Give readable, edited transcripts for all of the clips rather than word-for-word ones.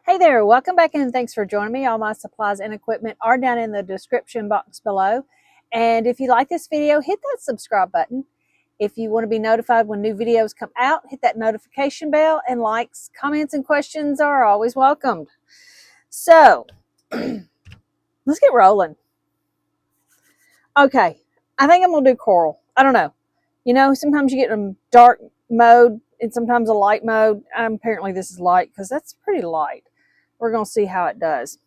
Hey there, welcome back and thanks for joining me. All my supplies and equipment are down in the description box below. And if you like this video, hit that subscribe button. If you want to be notified when new videos come out, hit that notification bell, and likes, comments, and questions are always welcomed. So, let's get rolling. Okay, I think I'm going to do coral. I don't know. You know, sometimes you get in dark mode and sometimes a light mode. Apparently this is light because that's pretty light. We're going to see how it does.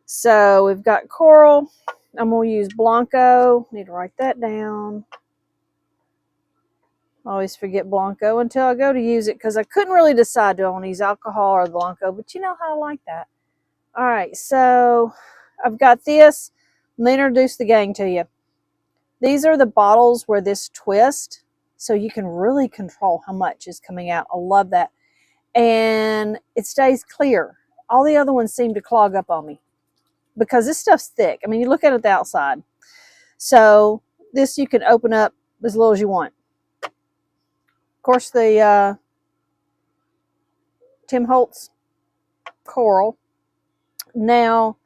So we've got coral. I'm going to use Blanco. Need to write that down. I always forget Blanco until I go to use it because I couldn't really decide, do I want to use alcohol or Blanco, but you know how I like that. All right, so I've got this. Let me introduce the gang to you. These are the bottles where this twist, so you can really control how much is coming out. I love that. And it stays clear. All the other ones seem to clog up on me because this stuff's thick. I mean, you look at it the outside. So this you can open up as little as you want. Of course, the Tim Holtz coral. Now,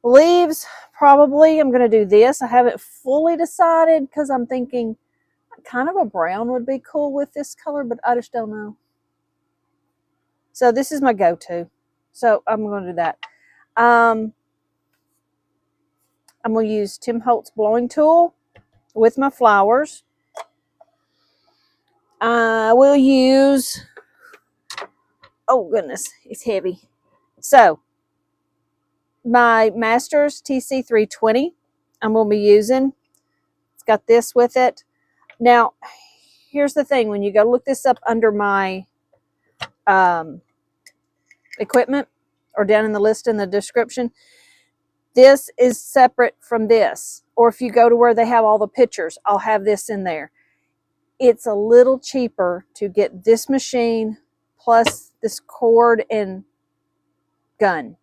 leaves, probably I'm going to do this. I haven't fully decided because I'm thinking kind of a brown would be cool with this color, but I just don't know. So this is my go-to. So I'm going to do that. I'm going to use Tim Holtz blowing tool with my flowers. I will use, oh goodness, it's heavy. So my Masters TC320 I'm going to be using. It's got this with it. Now, here's the thing. When you go look this up under my equipment or down in the list in the description, this is separate from this. Or if you go to where they have all the pictures, I'll have this in there. It's a little cheaper to get this machine plus this cord and gun.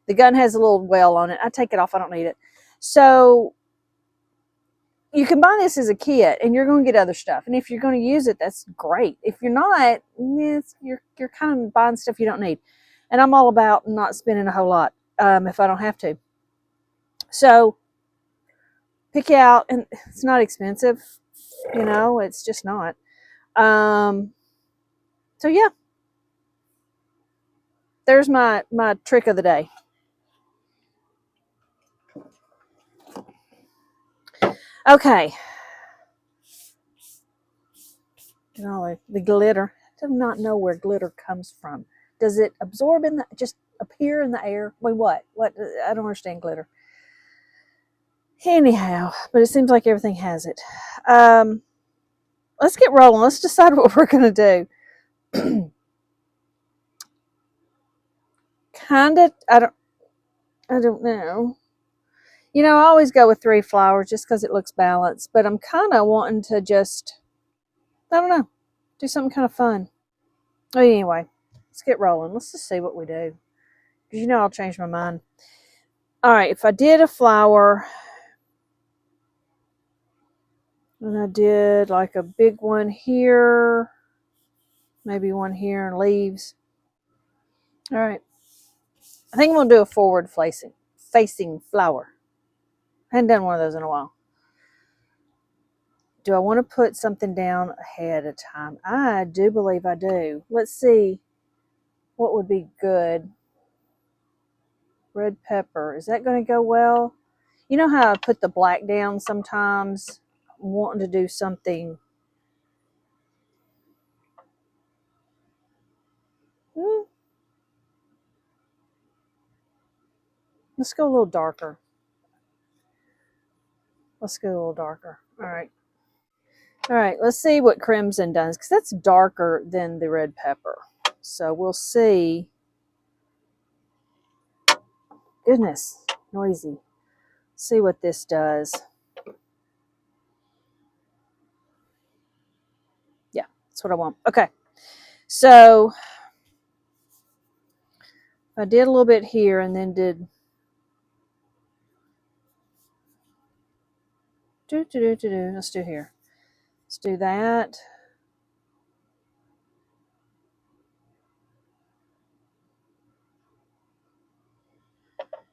The gun has a little well on it. I take it off. I don't need it. So you can buy this as a kit and you're going to get other stuff. And if you're going to use it, that's great. If you're not, you're kind of buying stuff you don't need. And I'm all about not spending a whole lot if I don't have to. So pick out, and it's not expensive. You know, it's just not. So yeah, there's my trick of the day. Okay. You know, the glitter. I do not know where glitter comes from. Does it absorb in the, just appear in the air? Wait, what? What? I don't understand glitter. Anyhow, but it seems like everything has it. Let's get rolling. Let's decide what we're going to do. Kind of, I don't know. You know, I always go with 3 flowers just because it looks balanced, but I'm kind of wanting to just, I don't know, do something kind of fun. But anyway, let's get rolling. Let's just see what we do. Because you know I'll change my mind. All right, if I did a flower, and I did like a big one here, maybe one here and leaves. All right. I think I'm going to do a forward facing flower. I hadn't done one of those in a while. Do I want to put something down ahead of time? I do believe I do. Let's see what would be good. Red pepper. Is that going to go well? You know how I put the black down sometimes? I'm wanting to do something. Let's go a little darker. Let's go a little darker. All right. All right, let's see what crimson does, because that's darker than the red pepper. So we'll see. Goodness, noisy. See what this does. Yeah, that's what I want. Okay, so I did a little bit here and then did let's do here. Let's do that.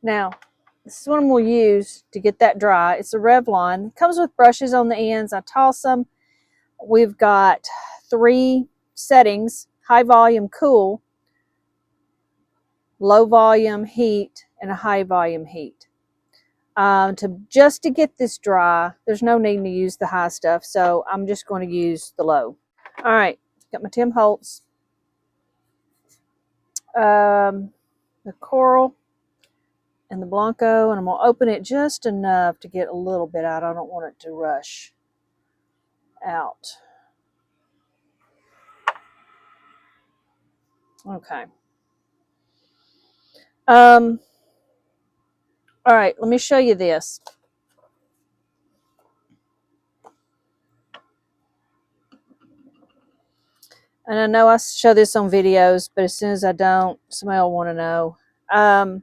Now, this is what I'm going to use to get that dry. It's a Revlon. It comes with brushes on the ends. I toss them. We've got 3 settings: high volume, cool, low volume, heat, and a high volume heat. Just to get this dry, there's no need to use the high stuff, so I'm just going to use the low. All right, got my Tim Holtz, the Coral, and the Blanco, and I'm going to open it just enough to get a little bit out. I don't want it to rush out. Okay. All right, let me show you this. And I know I show this on videos, but as soon as I don't, somebody will want to know.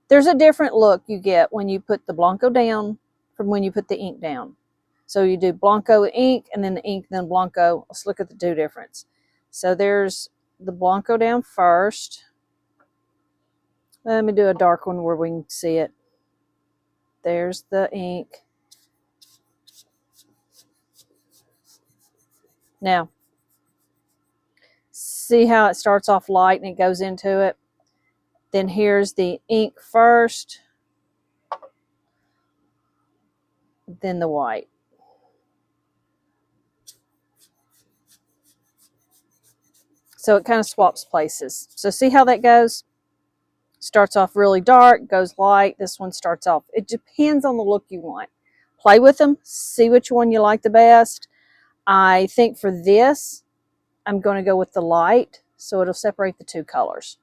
There's a different look you get when you put the Blanco down from when you put the ink down. So you do Blanco ink, and then the ink, then Blanco. Let's look at the 2 difference. So there's the Blanco down first. Let me do a dark one where we can see it. There's the ink. Now, see how it starts off light and it goes into it? Then here's the ink first, then the white. So it kind of swaps places. So see how that goes? Starts off really dark, goes light. This one starts off. It depends on the look you want. Play with them, see which one you like the best. I think for this, I'm going to go with the light, so it'll separate the 2 colors.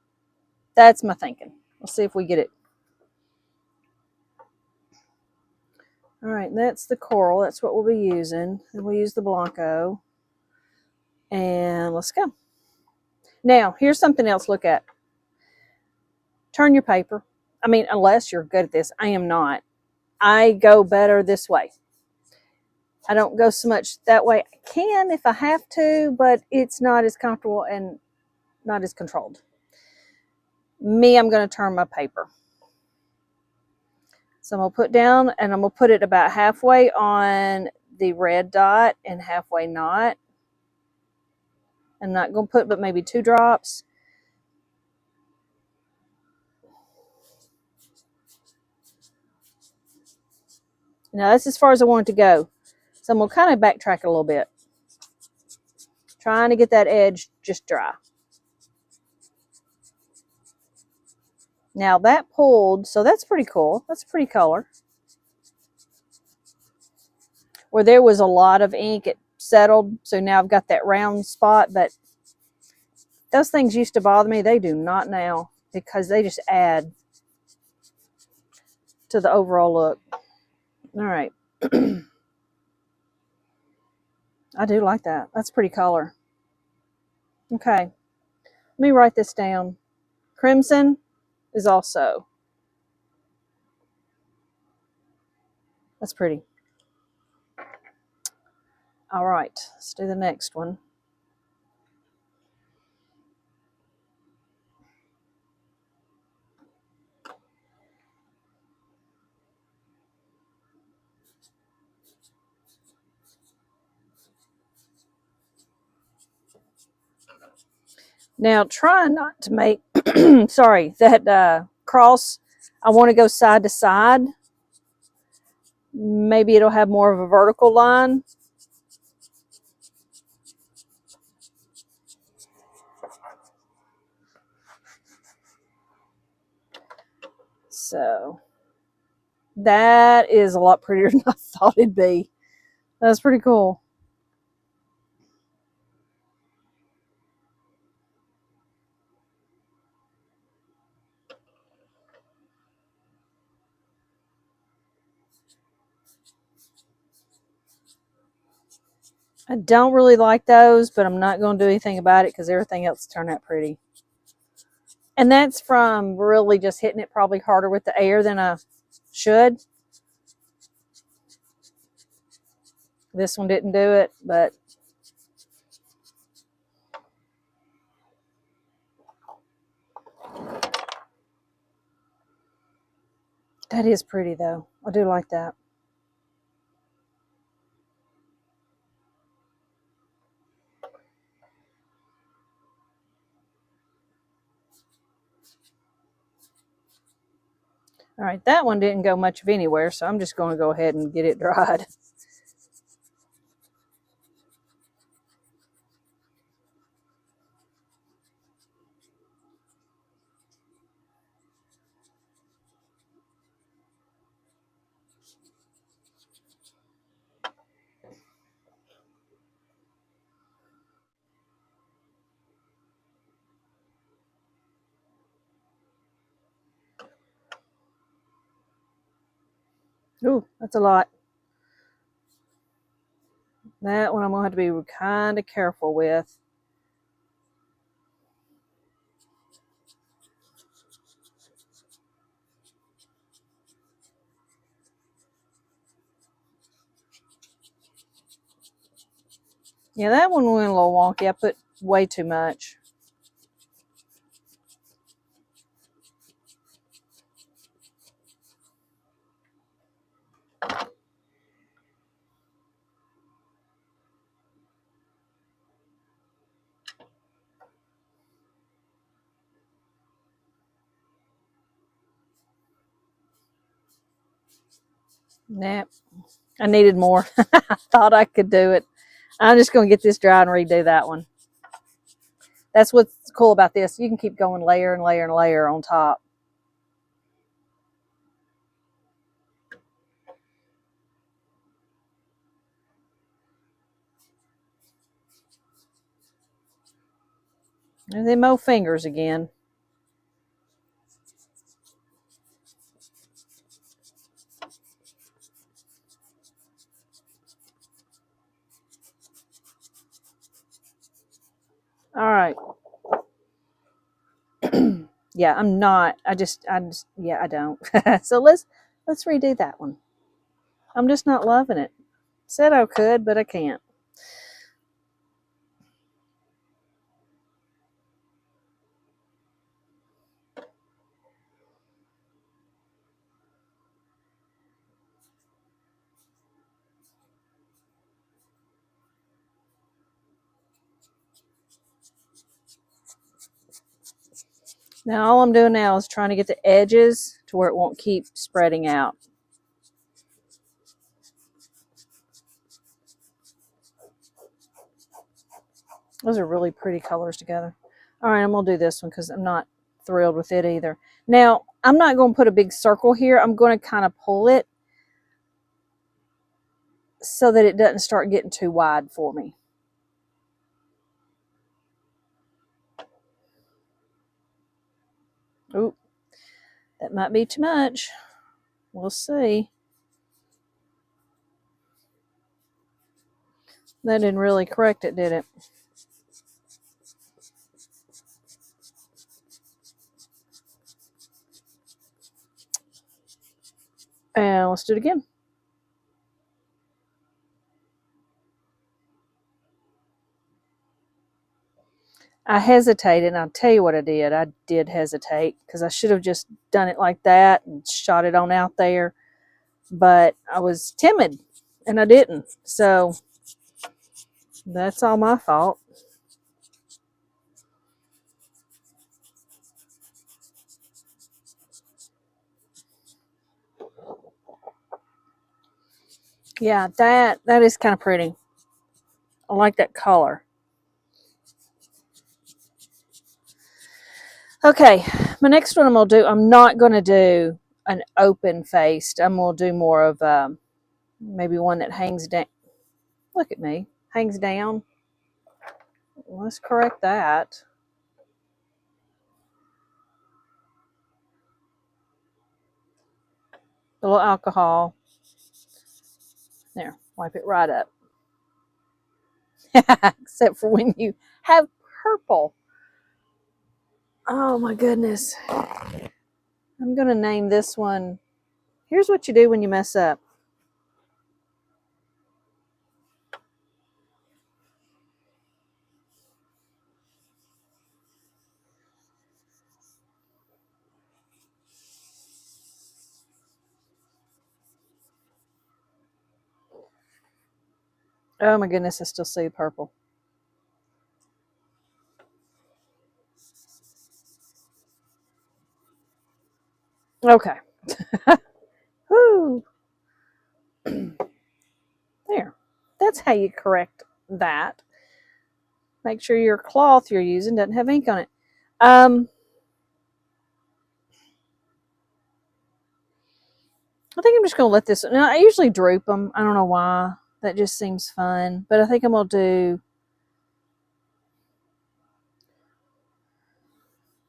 That's my thinking. We'll see if we get it. All right, that's the Coral. That's what we'll be using. And we'll use the Blanco. And let's go. Now, here's something else to look at. Turn your paper. I mean, unless you're good at this. I am not. I go better this way. I don't go so much that way. I can if I have to, but it's not as comfortable and not as controlled. Me, I'm going to turn my paper. So I'm going to put down, and I'm going to put it about halfway on the red dot and halfway not. I'm not going to put but maybe 2 drops. Now that's as far as I want it to go. So I'm going to kind of backtrack a little bit. Trying to get that edge just dry. Now that pulled, so that's pretty cool. That's a pretty color. Where there was a lot of ink, it settled. So now I've got that round spot, but those things used to bother me. They do not now, because they just add to the overall look. All right. I do like that. That's a pretty color. Okay. Let me write this down. Crimson is also. That's pretty. All right. Let's do the next one. Now, try not to make, sorry, that cross. I want to go side to side. Maybe it'll have more of a vertical line. So that is a lot prettier than I thought it'd be. That's pretty cool. I don't really like those, but I'm not going to do anything about it because everything else turned out pretty. And that's from really just hitting it probably harder with the air than I should. This one didn't do it, but That is pretty though. I do like that. All right, that one didn't go much of anywhere, so I'm just going to go ahead and get it dried. Ooh, that's a lot. That one I'm going to have to be kind of careful with. Yeah, that one went a little wonky. I put way too much. Nah, I needed more. I thought I could do it. I'm just going to get this dry and redo that one. That's what's cool about this. You can keep going layer and layer and layer on top. And then more fingers again. All right. Yeah, I'm not. Yeah, I don't. So let's redo that one. I'm just not loving it. Said I could, but I can't. Now all I'm doing now is trying to get the edges to where it won't keep spreading out. Those are really pretty colors together. All right, I'm going to do this one because I'm not thrilled with it either. Now, I'm not going to put a big circle here. I'm going to kind of pull it so that it doesn't start getting too wide for me. Ooh, that might be too much. We'll see. That didn't really correct it, did it? And let's do it again. I hesitated, and I'll tell you what I did. I did hesitate because I should have just done it like that and shot it on out there. But I was timid, and I didn't. So that's all my fault. Yeah, that is kind of pretty. I like that color. Okay, my next one I'm not going to do an open faced. I'm going to do more of maybe one that hangs down. Look at me. Hangs down. Let's correct that. A little alcohol. There, wipe it right up. Except for when you have purple. Oh my goodness. I'm going to name this one. Here's what you do when you mess up. Oh my goodness, I still see purple. Okay. Whoo. There. That's how you correct that. Make sure your cloth you're using doesn't have ink on it. I think I'm just going to let this. Now, I usually droop them. I don't know why. That just seems fun. But I think I'm going to do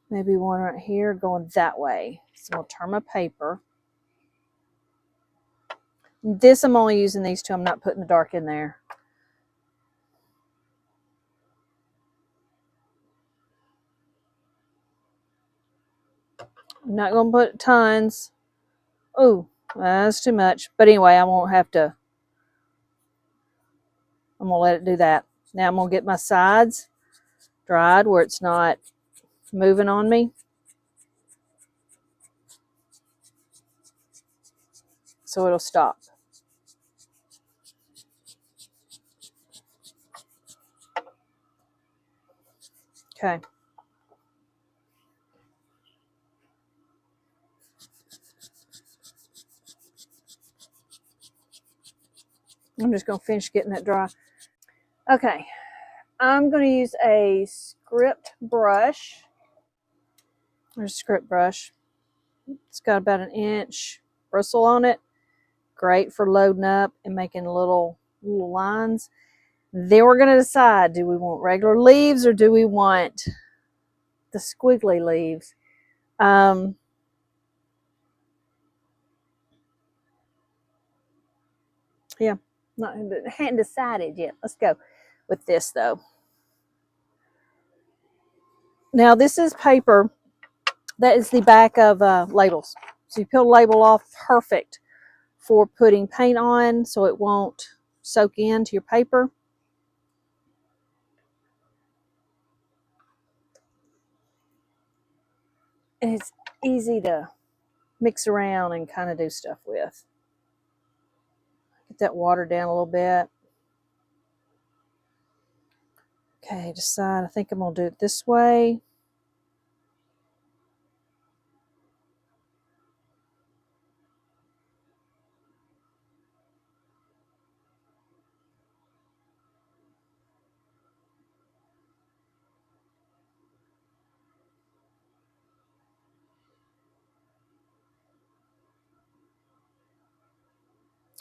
maybe one right here going that way. So I'll turn my paper. This, I'm only using these two. I'm not putting the dark in there. I'm not going to put tons. Oh, that's too much. But anyway, I won't have to. I'm going to let it do that. Now I'm going to get my sides dried where it's not moving on me. So it'll stop. Okay. I'm just going to finish getting that dry. Okay. I'm going to use a script brush. There's a script brush. It's got about an inch bristle on it. Great for loading up and making little lines. Then we're going to decide, do we want regular leaves or do we want the squiggly leaves? Yeah, hadn't decided yet. Let's go with this though. Now this is paper that is the back of labels. So you peel the label off, perfect for putting paint on so it won't soak into your paper. And it's easy to mix around and kind of do stuff with. Get that water down a little bit. Okay, decide. I think I'm going to do it this way.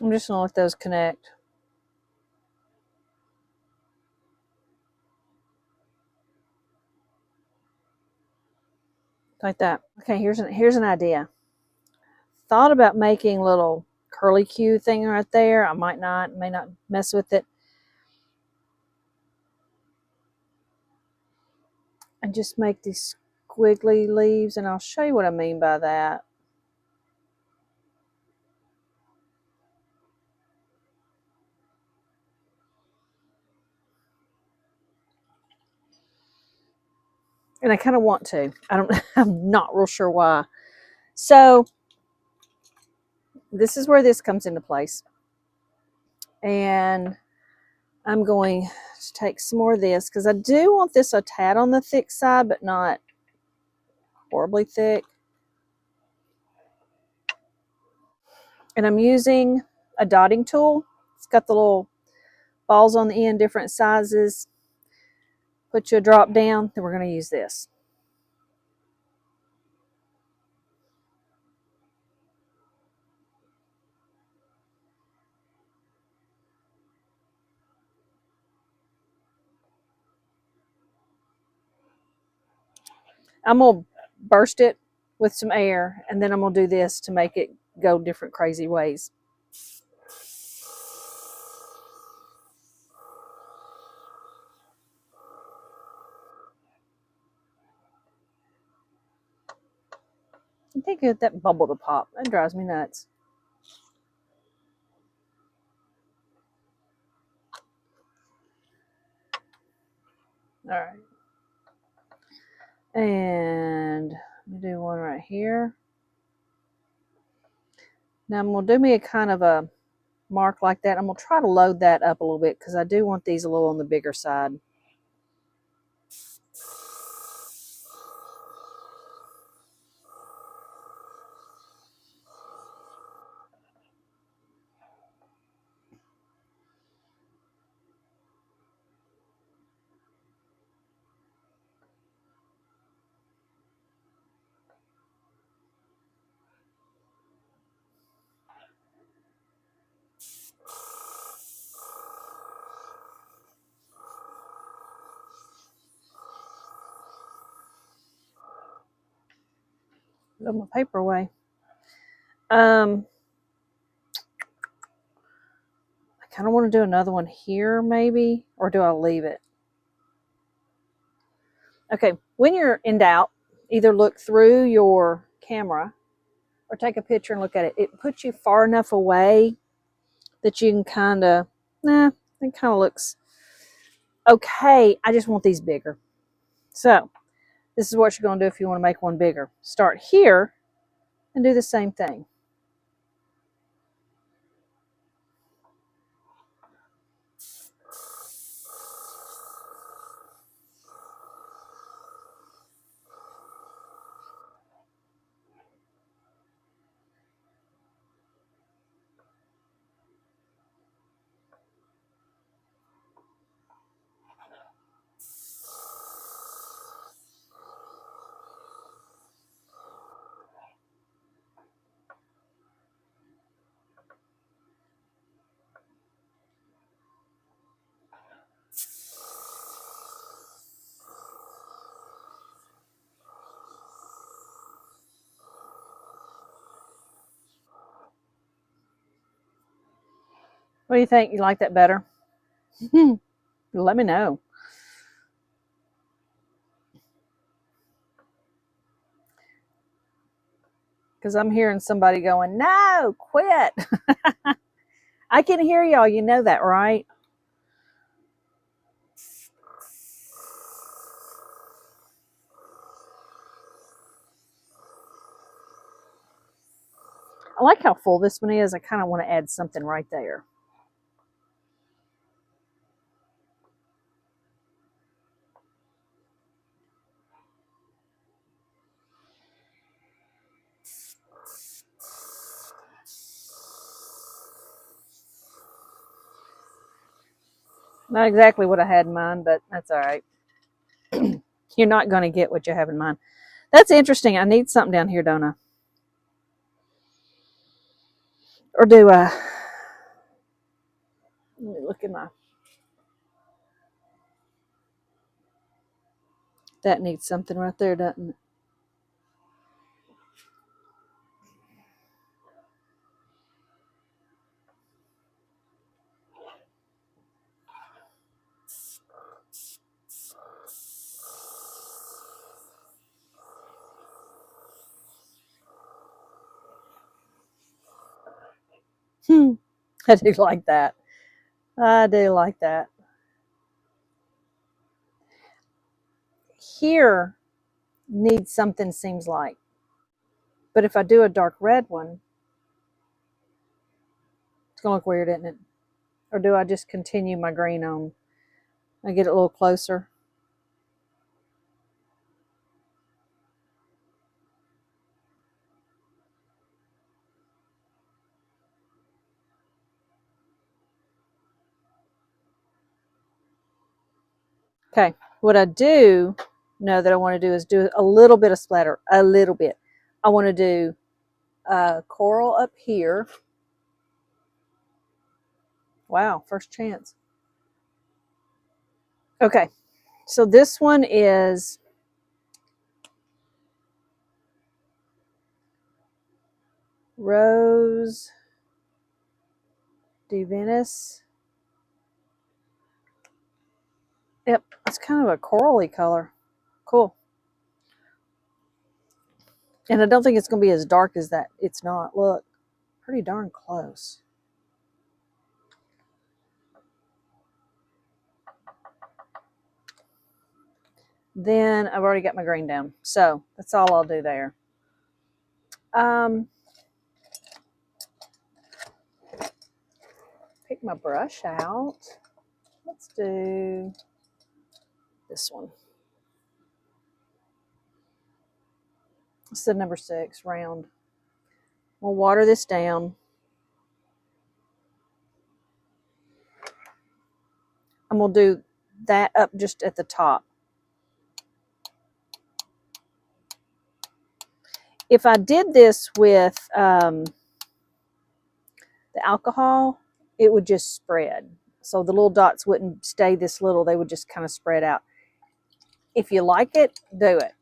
I'm just going to let those connect. Like that. Okay, here's an idea. Thought about making little curly Q thing right there. I may not mess with it. And just make these squiggly leaves, and I'll show you what I mean by that. And I kind of want to. I'm not real sure why. So this is where this comes into place. And I'm going to take some more of this because I do want this a tad on the thick side, but not horribly thick. And I'm using a dotting tool. It's got the little balls on the end, different sizes. Put you a drop down, then we're going to use this. I'm going to burst it with some air, and then I'm going to do this to make it go different crazy ways. I think get that bubble to pop. That drives me nuts. All right. And let me do one right here. Now I'm going to do me a kind of a mark like that. I'm going to try to load that up a little bit because I do want these a little on the bigger side. Put my paper away. I kind of want to do another one here maybe, or do I leave it? Okay, when you're in doubt, either look through your camera or take a picture and look at it. It puts you far enough away that you can kind of, it kind of looks okay. I just want these bigger. So this is what you're going to do if you want to make one bigger. Start here and do the same thing. What do you think? You like that better? Let me know. Because I'm hearing somebody going, no, quit. I can hear y'all. You know that, right? I like how full this one is. I kind of want to add something right there. Not exactly what I had in mind, but that's all right. You're not going to get what you have in mind. That's interesting. I need something down here, don't I? Or do I? Let me look at my... That needs something right there, doesn't it? I do like that. I do like that. Here needs something, seems like. But if I do a dark red one, it's going to look weird, isn't it? Or do I just continue my green on? I get it a little closer. Okay, what I do know that I want to do is do a little bit of splatter, a little bit. I want to do coral up here. Wow, first chance. Okay, so this one is Rose de Venice. Yep, it's kind of a corally color. Cool. And I don't think it's going to be as dark as that. It's not. Look, pretty darn close. Then I've already got my green down. So that's all I'll do there. pick my brush out. Let's do this one. This is the number 6, round. We'll water this down. And we'll do that up just at the top. If I did this with the alcohol, it would just spread. So the little dots wouldn't stay this little. They would just kind of spread out. If you like it, do it.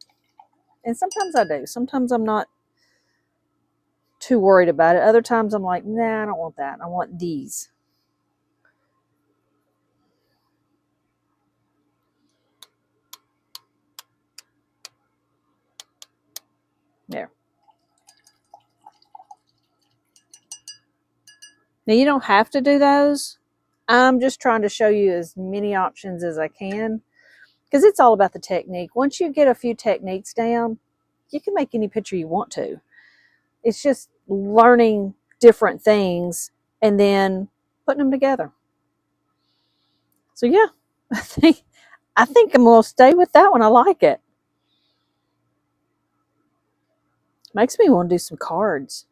And sometimes I do. Sometimes I'm not too worried about it. Other times I'm like, nah, I don't want that. I want these. There. Now you don't have to do those. I'm just trying to show you as many options as I can because it's all about the technique. Once you get a few techniques down, you can make any picture you want to. It's just learning different things and then putting them together. So yeah, I think I'm going to stay with that one. I like it. Makes me want to do some cards.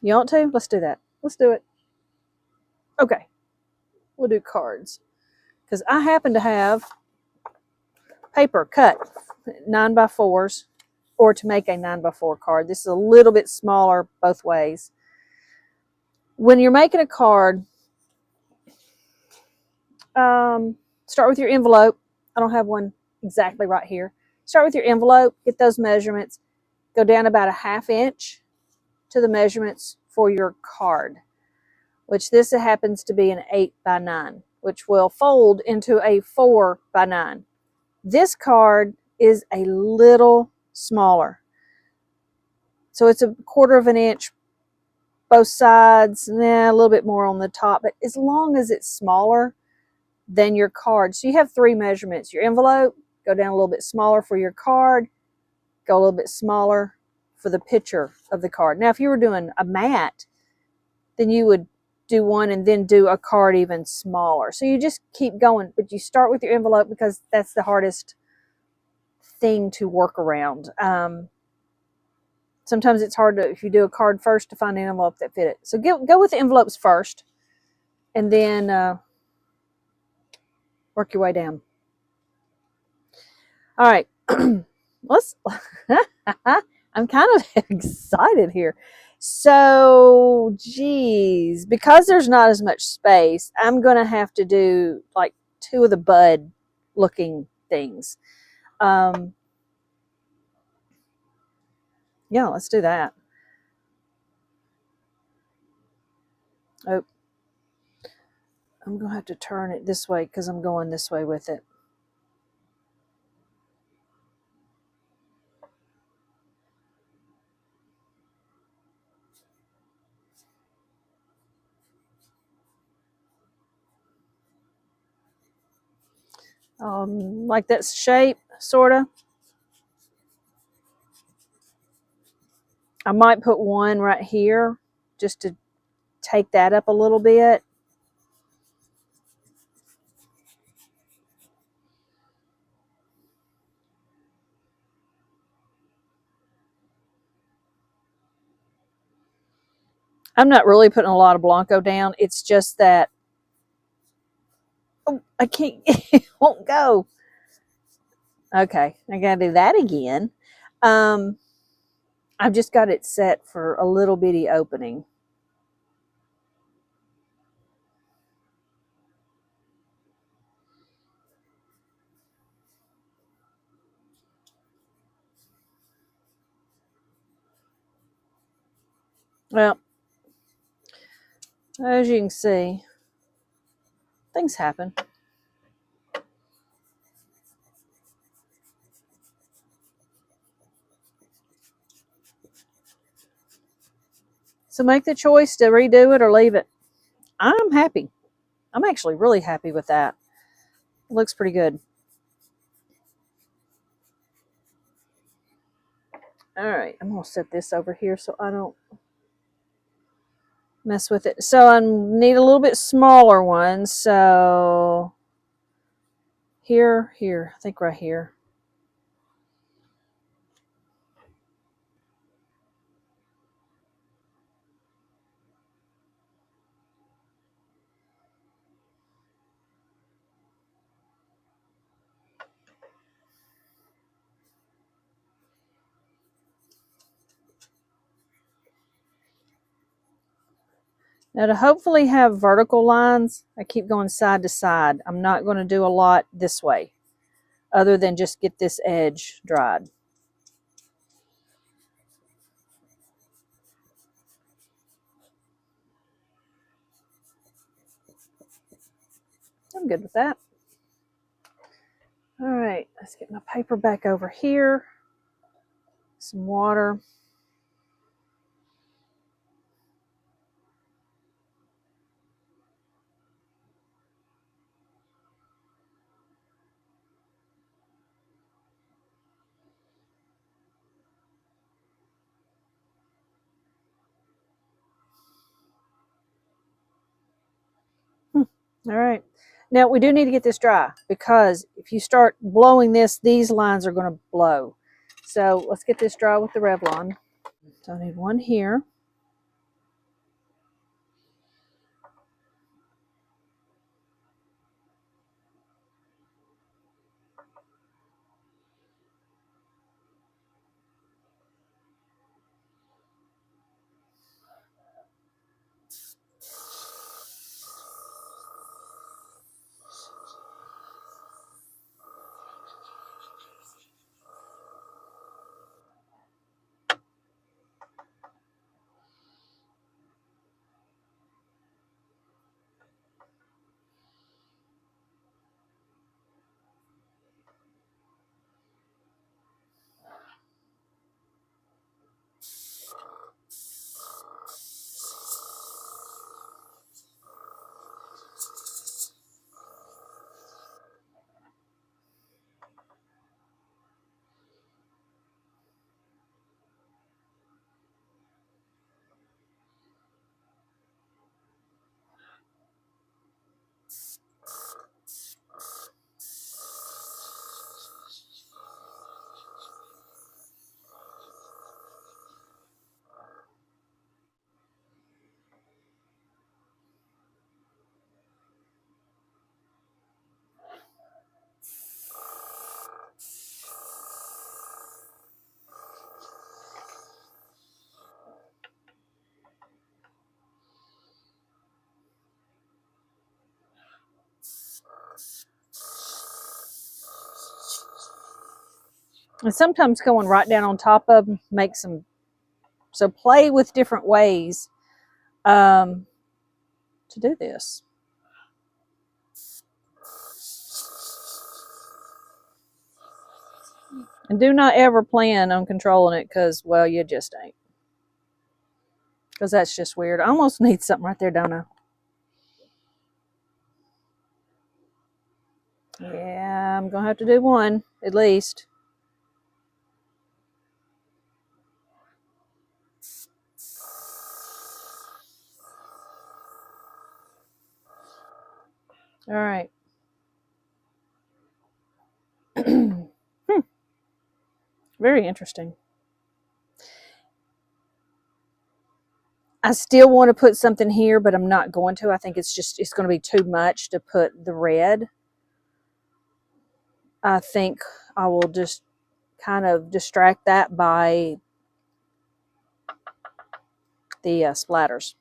You want to? Let's do that. Let's do it. Okay. We'll do cards. Because I happen to have paper cut 9x4s or to make a 9x4 card. This is a little bit smaller both ways. When you're making a card, start with your envelope. I don't have one exactly right here. Start with your envelope, get those measurements, go down about a 1/2 inch to the measurements for your card, which this happens to be an 8x9, which will fold into a 4x9. This card is a little smaller. So it's a 1/4 inch both sides, a little bit more on the top, but as long as it's smaller than your card. So you have 3 measurements. Your envelope, go down a little bit smaller for your card, go a little bit smaller for the picture of the card. Now, if you were doing a mat, then you would do one and then do a card even smaller. So you just keep going, but you start with your envelope because that's the hardest thing to work around. Sometimes it's hard to, if you do a card first, to find an envelope that fit it. So go with the envelopes first and then work your way down. All right. Let's, I'm kind of excited here. So, geez, because there's not as much space, I'm going to have to do like 2 of the bud looking things. Yeah, let's do that. Oh, I'm going to have to turn it this way because I'm going this way with it. Like that shape, sort of. I might put one right here just to take that up a little bit. I'm not really putting a lot of Blanco down. It's just that, oh, I can't, it won't go. Okay, I got to do that again. I've just got it set for a little bitty opening. Well, as you can see, things happen. So make the choice to redo it or leave it. I'm happy. I'm actually really happy with that. It looks pretty good. All right, I'm going to set this over here so I don't mess with it. So I need a little bit smaller one. So here, I think right here. Now to hopefully have vertical lines, I keep going side to side. I'm not going to do a lot this way, other than just get this edge dried. I'm good with that. All right, let's get my paper back over here. Some water. All right. Now we do need to get this dry, because if you start blowing this, these lines are going to blow. So let's get this dry with the Revlon. So I need one here. And sometimes going right down on top of them makes them, so play with different ways to do this. And do not ever plan on controlling it, because, well, you just ain't. Because that's just weird. I almost need something right there, don't I? Yeah, I'm going to have to do one, at least. All right. Very interesting. I still want to put something here, but I'm not going to. I think it's going to be too much to put the red. I think I will just kind of distract that by the splatters.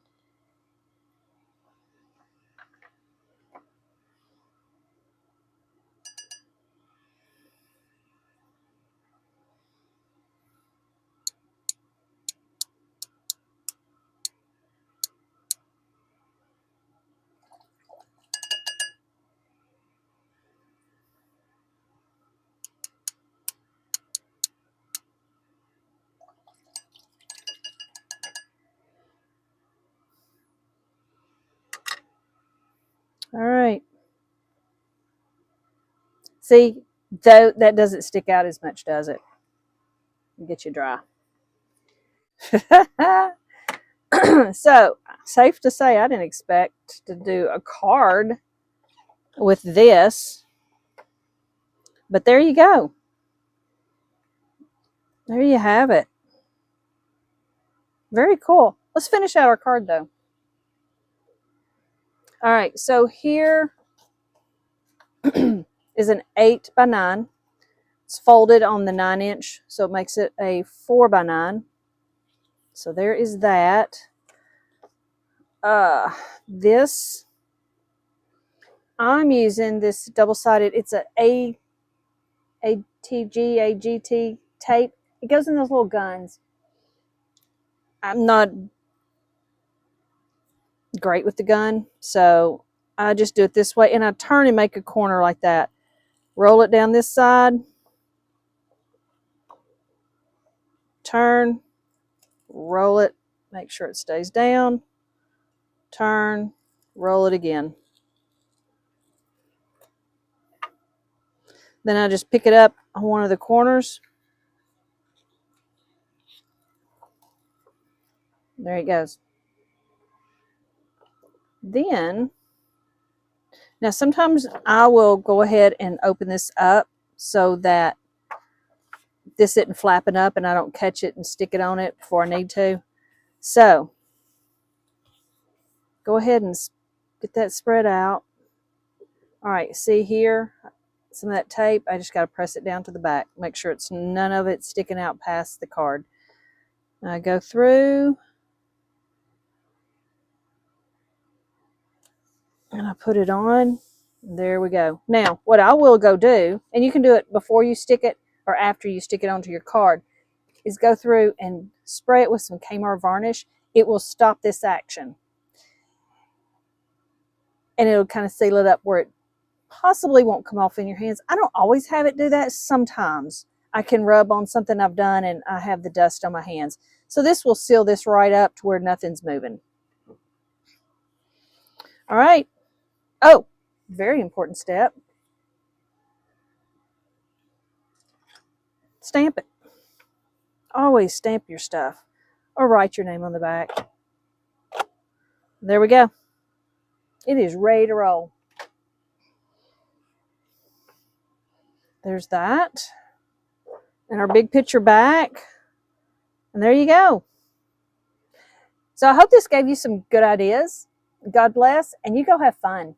All right. See, though, that doesn't stick out as much, does it? Get you dry. So, safe to say I didn't expect to do a card with this. But there you go. There you have it. Very cool. Let's finish out our card though. All right, so here is an 8 by 9. It's folded on the 9-inch, so it makes it a 4 by 9. So there is that. This, I'm using this double-sided, it's a AGT tape. It goes in those little guns. I'm not great with the gun, so I just do it this way, and I turn and make a corner like that. Roll it down this side, turn, roll it, make sure it stays down, turn, roll it again. Then I just pick it up on one of the corners. There it goes. Then, now sometimes I will go ahead and open this up so that this isn't flapping up and I don't catch it and stick it on it before I need to. So, go ahead and get that spread out. All right, see here, some of that tape, I just got to press it down to the back. Make sure it's none of it sticking out past the card. I go through and I put it on. There we go. Now, what I will go do, and you can do it before you stick it or after you stick it onto your card, is go through and spray it with some Kmart varnish. It will stop this action. And it'll kind of seal it up where it possibly won't come off in your hands. I don't always have it do that. Sometimes I can rub on something I've done and I have the dust on my hands. So this will seal this right up to where nothing's moving. All right. Oh, very important step. Stamp it. Always stamp your stuff or write your name on the back. There we go. It is ready to roll. There's that. And our big picture back. And there you go. So I hope this gave you some good ideas. God bless, and you go have fun.